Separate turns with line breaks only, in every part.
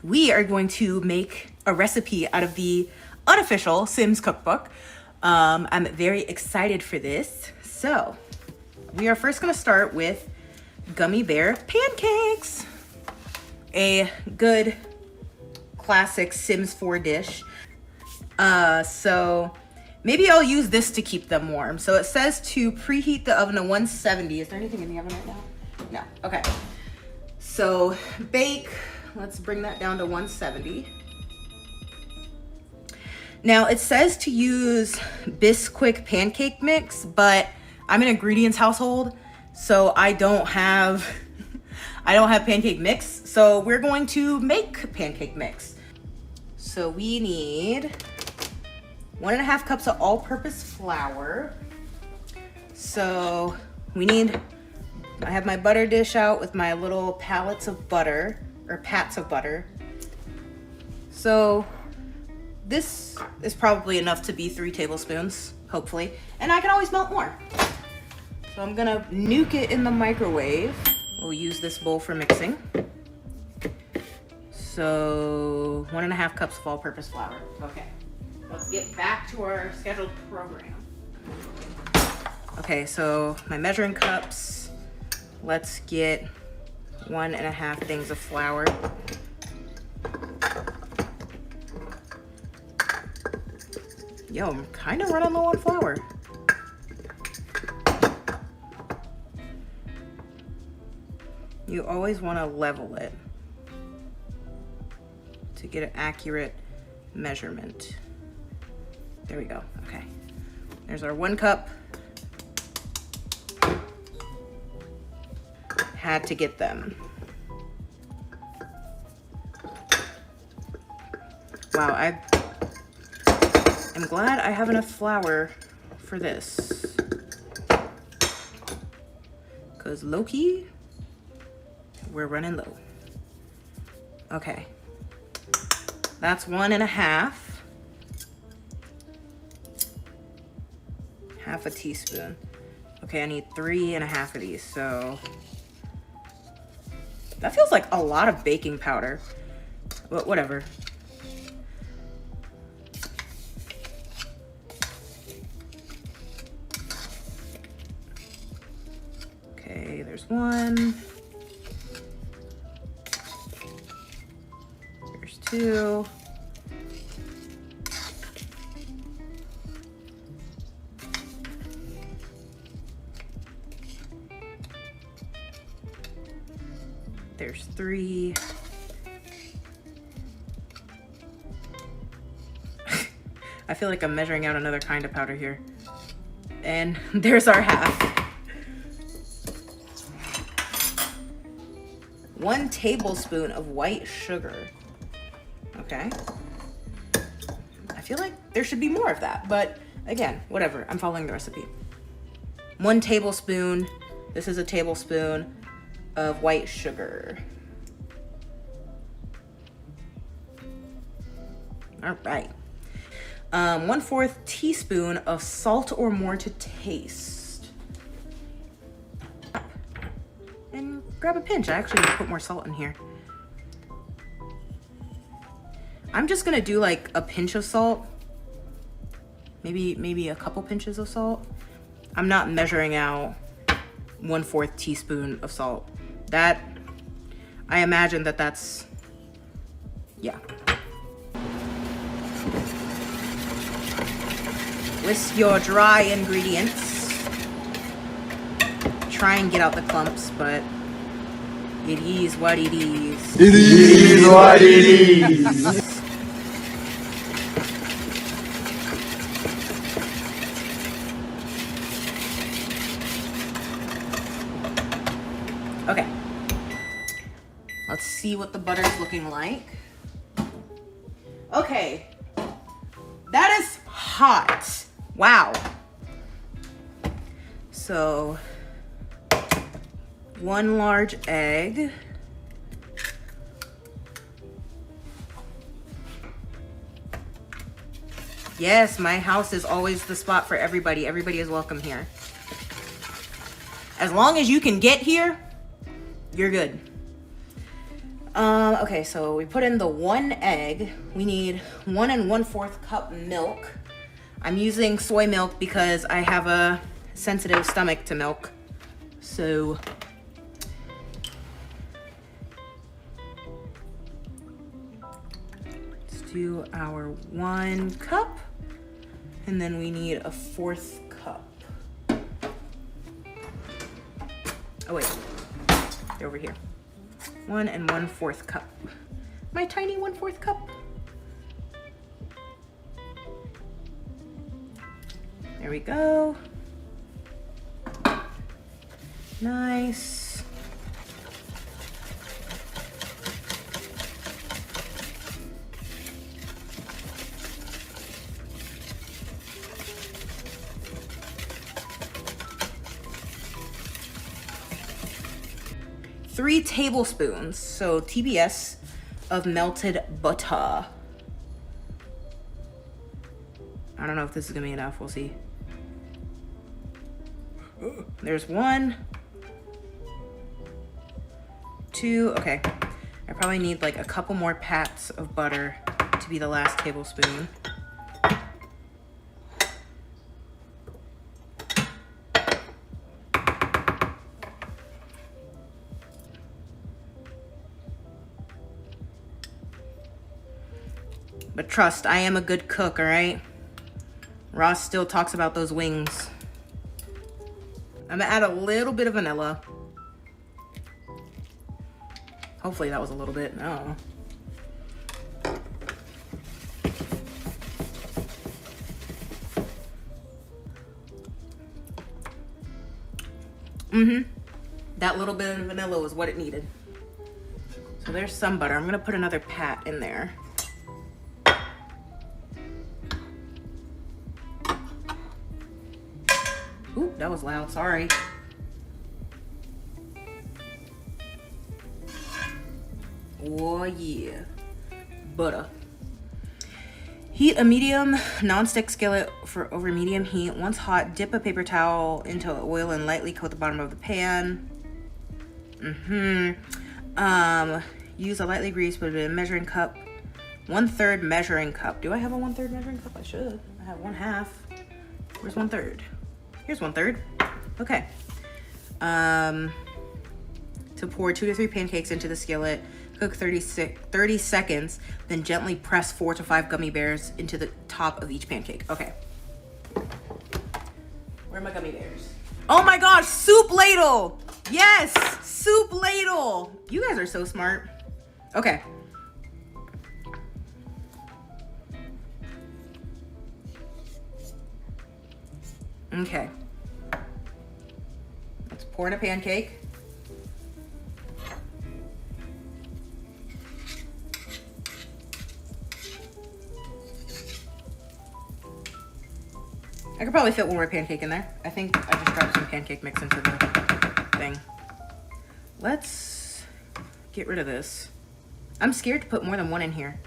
we are going to make a recipe out of the Unofficial Sims Cookbook. I'm very excited for this. So we are first gonna start with gummy bear pancakes. A good classic Sims 4 dish. So maybe I'll use this to keep them warm. So it says to preheat the oven to 170. Is there anything in the oven right now? No, okay. So bake, let's bring that down to 170. Now it says to use Bisquick pancake mix, but I'm an ingredients household, so I don't have pancake mix. So we're going to make pancake mix. So we need 1.5 cups of all-purpose flour. So I have my butter dish out with my little pats of butter. So this is probably enough to be 3 tablespoons, hopefully. And I can always melt more. So I'm gonna nuke it in the microwave. We'll use this bowl for mixing. So 1.5 cups of all-purpose flour. Okay, let's get back to our scheduled program. Okay, so my measuring cups. Let's get 1.5 things of flour. Yo, I'm kind of running low on flour. You always want to level it to get an accurate measurement. There we go. Okay. There's our 1 cup. Had to get them. Wow, I'm glad I have enough flour for this. Because low-key, we're running low. Okay. That's 1.5. Half a teaspoon. Okay, I need 3.5 of these, so that feels like a lot of baking powder, but whatever. Okay, there's 1. There's 2. There's 3. I feel like I'm measuring out another kind of powder here. And there's our half. 1 tablespoon of white sugar. Okay. I feel like there should be more of that, but again, whatever. I'm following the recipe. 1 tablespoon. This is a tablespoon of white sugar. All right. 1/4 teaspoon of salt or more to taste. And grab a pinch. I actually need to put more salt in here. I'm just gonna do like a pinch of salt. Maybe a couple pinches of salt. I'm not measuring out 1/4 teaspoon of salt. That, I imagine that's, yeah. Whisk your dry ingredients. Try and get out the clumps, but it is what it is.
It is what it is.
Okay. Let's see what the butter's looking like. Okay. That is hot. Wow. So 1 large egg. Yes, my house is always the spot for everybody. Everybody is welcome here. As long as you can get here, you're good. Okay, so we put in the 1 egg. We need 1 1/4 cup milk. I'm using soy milk because I have a sensitive stomach to milk. So let's do our 1 cup, and then we need a 1/4 cup. Oh wait, they're over here. 1 1/4 cup. My tiny 1/4 cup. There we go. Nice. Three tablespoons, so TBS, of melted butter. I don't know if this is gonna be enough, we'll see. There's 1, 2, okay. I probably need like a couple more pats of butter to be the last tablespoon. But trust, I am a good cook, all right? Ross still talks about those wings. I'm gonna add a little bit of vanilla. Hopefully that was a little bit, I don't know. That little bit of vanilla was what it needed. So there's some butter. I'm gonna put another pat in there. Ooh, that was loud, sorry. Oh yeah, butter. Heat a medium non-stick skillet for over medium heat. Once hot, dip a paper towel into oil and lightly coat the bottom of the pan. Use a lightly greased but a measuring cup. 1/3 measuring cup. Do I have a 1/3 measuring cup? I should. I have 1/2. Where's 1/3? Here's 1/3. Okay. To pour 2 to 3 pancakes into the skillet. Cook 30 seconds, then gently press 4 to 5 gummy bears into the top of each pancake. Okay. Where are my gummy bears? Oh my gosh, soup ladle! Yes, soup ladle! You guys are so smart. Okay. Okay. Let's pour in a pancake. I could probably fit one more pancake in there. I think I just dropped some pancake mix into the thing. Let's get rid of this. I'm scared to put more than 1 in here.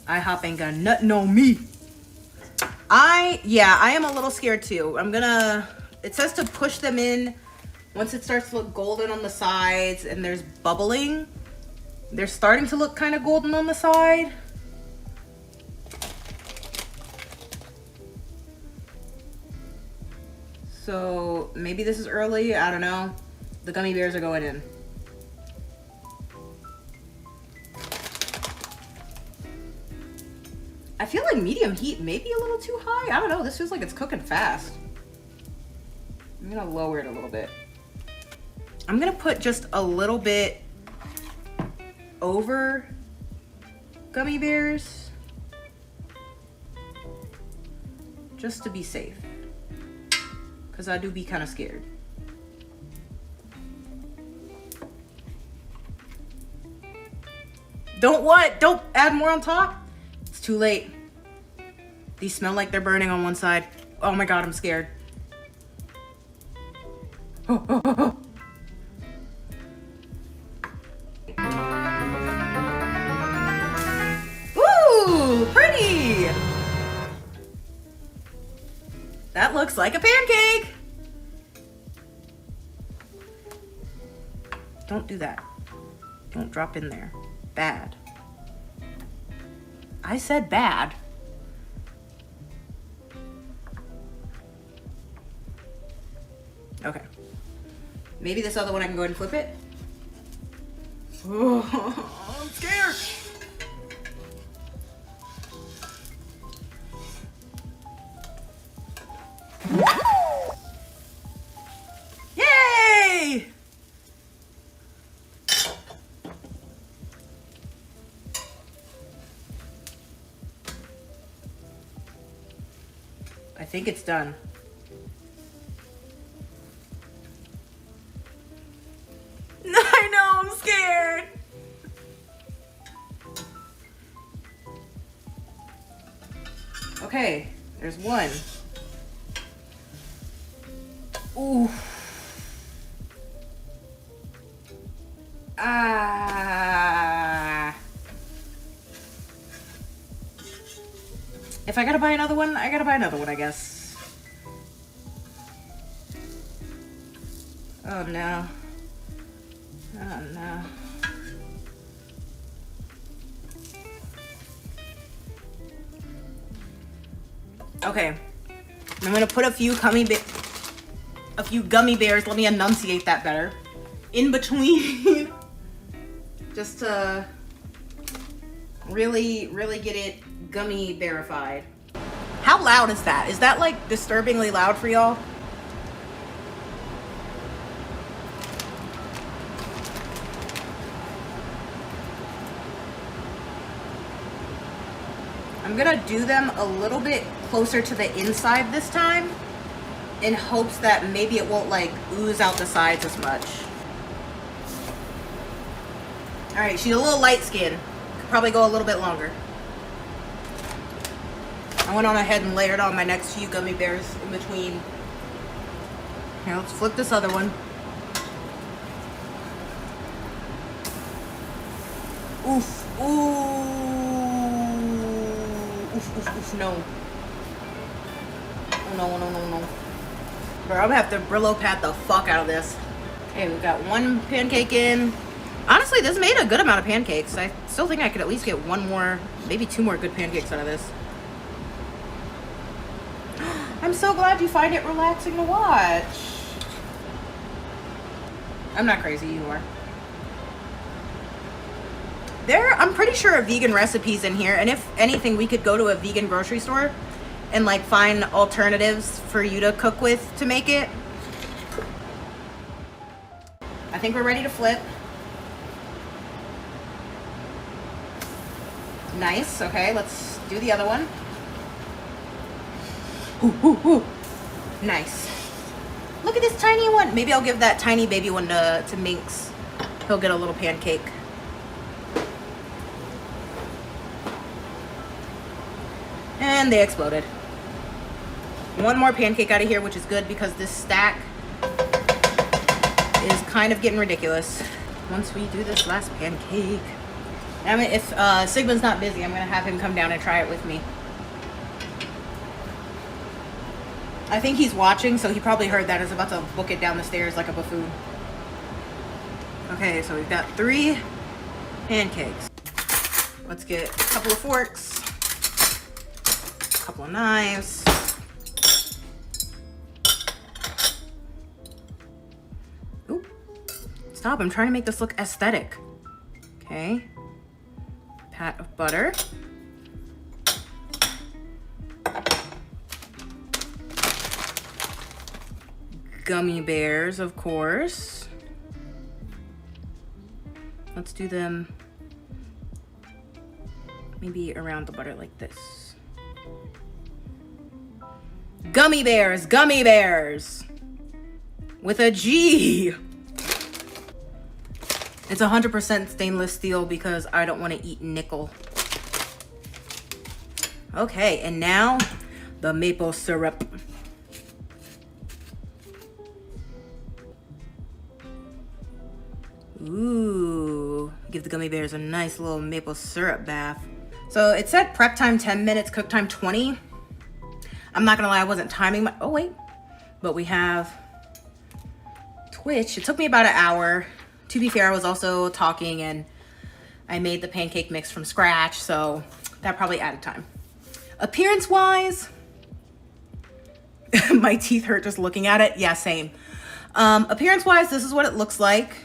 IHOP ain't got nothing on me. I am a little scared too. It says to push them in once it starts to look golden on the sides and there's bubbling. They're starting to look kind of golden on the side. So maybe this is early, I don't know. The gummy bears are going in. I feel like medium heat may be a little too high. I don't know, this feels like it's cooking fast. I'm gonna lower it a little bit. I'm gonna put just a little bit over gummy bears, just to be safe, because I do be kind of scared. Don't add more on top? It's too late. These smell like they're burning on one side. Oh my God, I'm scared. Ooh, pretty. That looks like a pancake. Don't do that. Don't drop in there. Bad. I said bad. Okay. Maybe this other one I can go ahead and flip it. Oh, I'm scared. Yay! I think it's done. I know, I'm scared. Okay, there's one. Ooh. Ah. If I gotta buy another one, I gotta buy another one, I guess. Oh no. Oh no. Okay. I'm gonna put a few gummy bears, let me enunciate that better, in between. Just to really get it gummy bearified. How loud is that? Is that like disturbingly loud for y'all? I'm gonna do them a little bit closer to the inside this time in hopes that maybe it won't like ooze out the sides as much. All right, she's a little light skinned. Could probably go a little bit longer. I went on ahead and layered on my next few gummy bears in between. Here, let's flip this other one. Oof, ooh. Oof, no. Oh, no. Bro, I'm gonna have to Brillo pad the fuck out of this. Okay, we've got one pancake in. Honestly, this made a good amount of pancakes. I still think I could at least get one more, maybe two more good pancakes out of this. I'm so glad you find it relaxing to watch. I'm not crazy, you are. I'm pretty sure are vegan recipes in here, and if anything, we could go to a vegan grocery store and like find alternatives for you to cook with to make it. I think we're ready to flip. Nice, okay, let's do the other one. Ooh. Nice. Look at this tiny one. Maybe I'll give that tiny baby one to Minx. He'll get a little pancake. And they exploded. One more pancake out of here, which is good because this stack is kind of getting ridiculous. Once we do this last pancake, I mean, if Sigmund's not busy, I'm gonna have him come down and try it with me. I think he's watching, so he probably heard that. Is about to book it down the stairs like a buffoon. Okay, so we've got 3 pancakes. Let's get a couple of forks. Couple of knives. Oop. Stop, I'm trying to make this look aesthetic. Okay. Pat of butter. Gummy bears, of course. Let's do them maybe around the butter like this. Gummy bears, gummy bears with a G. It's 100% stainless steel because I don't want to eat nickel. Okay, and now the maple syrup. Ooh, give the gummy bears a nice little maple syrup bath. So it said prep time 10 minutes, cook time 20. I'm not gonna lie, I wasn't timing my, oh wait. But we have Twitch. It took me about an hour. To be fair, I was also talking and I made the pancake mix from scratch, so that probably added time. Appearance-wise, my teeth hurt just looking at it. Yeah, same. Appearance-wise, this is what it looks like.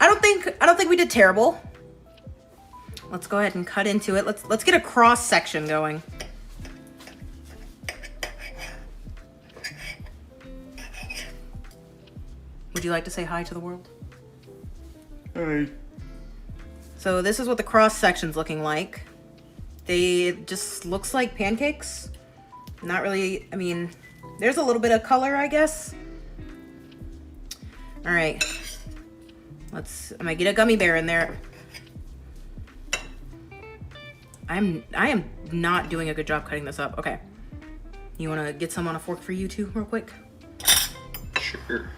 I don't think we did terrible. Let's go ahead and cut into it. Let's get a cross section going. Would you like to say hi to the world?
Hey.
So this is what the cross section's looking like. They just looks like pancakes. Not really, I mean, there's a little bit of color, I guess. All right. I'm gonna get a gummy bear in there. I am not doing a good job cutting this up. Okay. You wanna get some on a fork for you too, real quick?
Sure.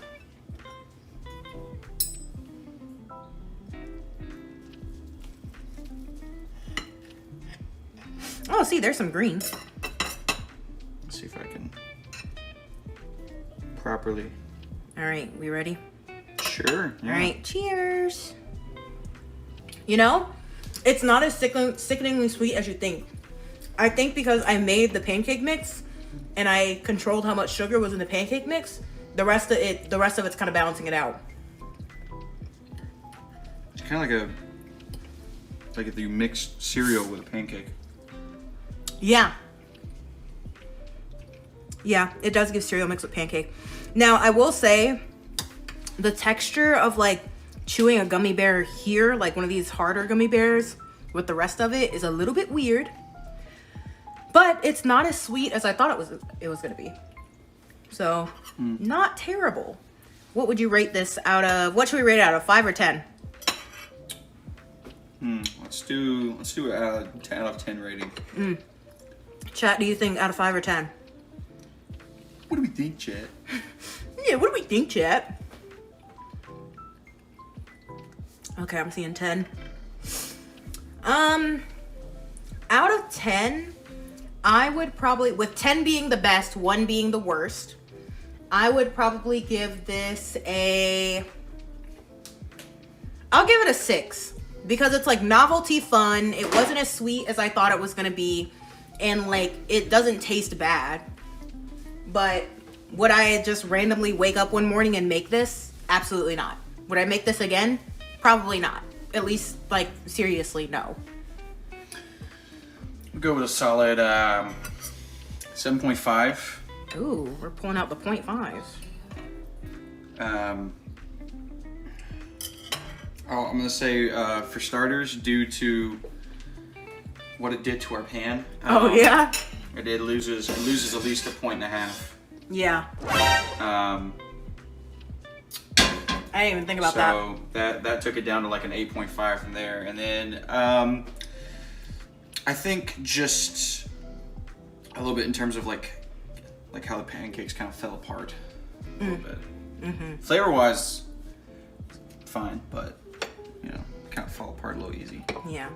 Oh, see, there's some green.
Let's see if I can properly.
All right, we ready?
Sure. Yeah.
All right, cheers. You know, it's not as sickeningly sweet as you think. I think because I made the pancake mix and I controlled how much sugar was in the pancake mix, the rest of it's kind of balancing it out.
It's kind of like if you mix cereal with a pancake.
Yeah. Yeah, it does give cereal mixed with pancake. Now, I will say the texture of like chewing a gummy bear here, like one of these harder gummy bears with the rest of it, is a little bit weird. But it's not as sweet as I thought it was going to be. So, not terrible. What would you rate this out of, what should we rate it out of, 5 or 10?
Let's do a 10 out of 10 rating.
Chat, do you think out of 5 or 10?
What do we think, chat?
Yeah, what do we think, chat? Okay, I'm seeing 10. Out of 10, I would probably, with 10 being the best, 1 being the worst, I would probably give this I'll give it a 6. Because it's like novelty fun. It wasn't as sweet as I thought it was gonna be. And like, it doesn't taste bad. But would I just randomly wake up one morning and make this? Absolutely not. Would I make this again? Probably not. At least, like, seriously, no.
We'll go with a solid 7.5.
Ooh, we're pulling out the 0.5s.
I'm gonna say for starters, due to what it did to our pan.
Oh yeah.
It loses at least 1.5 points.
Yeah. I didn't even think about that.
So that took it down to like an 8.5 from there, and then I think just a little bit in terms of like how the pancakes kind of fell apart a little bit. Flavor wise, fine, but you know, kind of fall apart a little easy.
Yeah.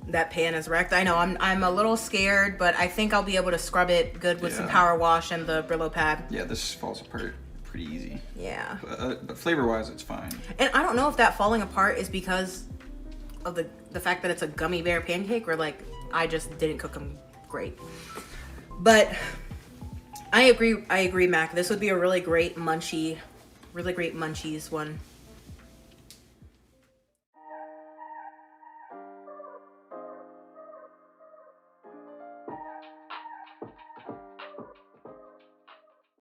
That pan is wrecked. I know, I'm a little scared, but I think I'll be able to scrub it good with some power wash and the Brillo pad.
Yeah, this falls apart pretty easy.
Yeah.
But flavor wise, it's fine.
And I don't know if that falling apart is because of the fact that it's a gummy bear pancake, or like I just didn't cook them great. But I agree, Mac. This would be a really great munchies one.